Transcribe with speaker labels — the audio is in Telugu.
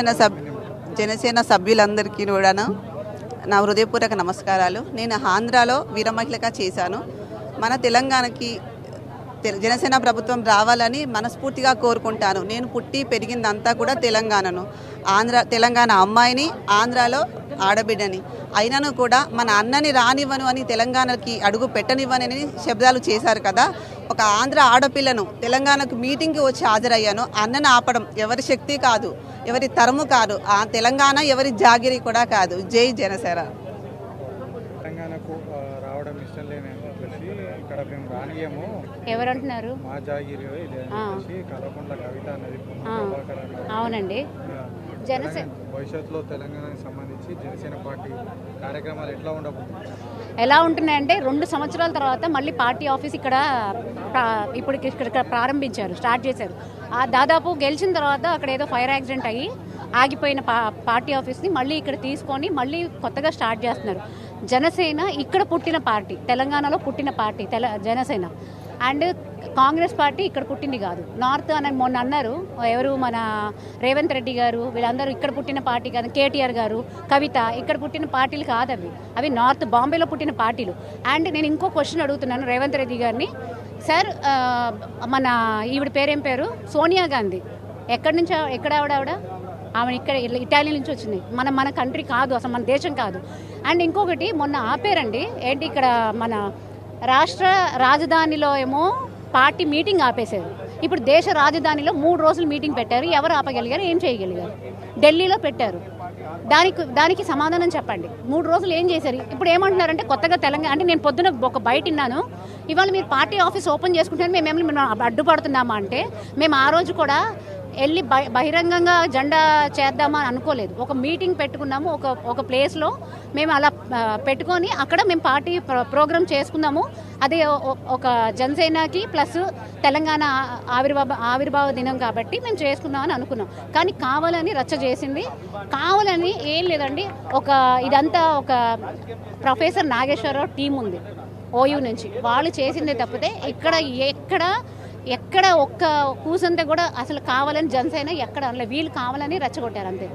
Speaker 1: జనసేన సభ్యులందరికీ కూడాను నా హృదయపూర్వక నమస్కారాలు. నేను ఆంధ్రాలో వీర మహిళగా చేశాను. మన తెలంగాణకి జనసేన ప్రభుత్వం రావాలని మనస్ఫూర్తిగా కోరుకుంటాను. నేను పుట్టి పెరిగిందంతా కూడా తెలంగాణ అమ్మాయిని, ఆంధ్రాలో ఆడబిడ్డని. అయినను కూడా మన అన్నని రానివ్వను అని తెలంగాణకి అడుగు పెట్టనివ్వనని శబ్దాలు చేశారు కదా. ఒక ఆంధ్ర ఆడపిల్లను తెలంగాణకు మీటింగ్కి వచ్చి హాజరయ్యాను. అన్నను ఆపడం ఎవరి శక్తి కాదు, ఎవరి తరము కాదు, ఆ తెలంగాణ ఎవరి జాగిరి కూడా కాదు. జై జనసేన.
Speaker 2: తెలంగాణకు రావడం ఇష్టం లేని ఇక్కడ మేము రానియము
Speaker 3: ఎవరంటున్నారు?
Speaker 2: మా జాగిరి కలకొండ కవిత అనేది
Speaker 3: అవునండి.
Speaker 2: భవిష్యత్తులో తెలంగాణకు సంబంధించి జనసేన పార్టీ కార్యక్రమాలు ఎట్లా ఉండబోతుంది?
Speaker 3: ఎలా ఉంటున్నాయంటే 2 సంవత్సరాల తర్వాత మళ్ళీ పార్టీ ఆఫీస్ ఇక్కడ ప్రారంభించారు, స్టార్ట్ చేశారు. దాదాపు గెలిచిన తర్వాత అక్కడ ఏదో ఫైర్ యాక్సిడెంట్ అయ్యి ఆగిపోయిన పార్టీ ఆఫీస్ని మళ్ళీ ఇక్కడ తీసుకొని మళ్ళీ కొత్తగా స్టార్ట్ చేస్తున్నారు. జనసేన ఇక్కడ పుట్టిన పార్టీ, తెలంగాణలో పుట్టిన party Janasena. And Congress party ఇక్కడ పుట్టింది కాదు, నార్త్ అని మొన్న అన్నారు ఎవరు, మన రేవంత్ రెడ్డి గారు, వీళ్ళందరూ ఇక్కడ పుట్టిన పార్టీ కాదు. కేటీఆర్ గారు, కవిత ఇక్కడ పుట్టిన పార్టీలు కాదు, అవి నార్త్ బాంబేలో పుట్టిన పార్టీలు. అండ్ నేను ఇంకో క్వశ్చన్ అడుగుతున్నాను రేవంత్ రెడ్డి గారిని. సార్, మన ఈవిడ పేరేం పేరు, సోనియా గాంధీ ఎక్కడ ఆవిడ ఆమె ఇక్కడ ఇటాలీ నుంచి వచ్చింది. మన కంట్రీ కాదు, అసలు మన దేశం కాదు. అండ్ ఇంకొకటి మొన్న ఆపేరండి ఏంటి, ఇక్కడ మన రాష్ట్ర రాజధానిలో ఏమో పార్టీ మీటింగ్ ఆపేశారు. ఇప్పుడు దేశ రాజధానిలో 3 రోజులు మీటింగ్ పెట్టారు. ఎవరు ఆపగలిగారు, ఏం చేయగలిగారు? ఢిల్లీలో పెట్టారు. దానికి సమాధానం చెప్పండి. 3 రోజులు ఏం చేశారు? ఇప్పుడు ఏమంటున్నారంటే కొత్తగా తెలంగాణ అంటే, నేను పొద్దున ఒక బయట విన్నాను, ఇవాళ మీరు పార్టీ ఆఫీస్ ఓపెన్ చేసుకుంటారు, మేము అడ్డుపడుతున్నామా అంటే, మేము ఆ రోజు కూడా వెళ్ళి బహిరంగంగా జెండా చేద్దామా అని అనుకోలేదు. ఒక మీటింగ్ పెట్టుకున్నాము ఒక ప్లేస్లో, మేము అలా పెట్టుకొని అక్కడ మేము పార్టీ ప్రోగ్రామ్ చేసుకున్నాము. అదే ఒక జనసేనకి ప్లస్ తెలంగాణ ఆవిర్భావ దినం కాబట్టి మేము చేసుకుందామని అనుకున్నాం. కానీ కావాలని రచ్చ చేసింది, కావాలని ఏం లేదండి. ఇదంతా ఒక ప్రొఫెసర్ నాగేశ్వరరావు టీం ఉంది ఓయూ నుంచి, వాళ్ళు చేసిందే తప్పితే ఎక్కడ ఒక్క కూసంతా కూడా అసలు కావాలని జనసేన ఎక్కడ అనలే. వీళ్ళు కావాలని రెచ్చగొట్టారు అంతే.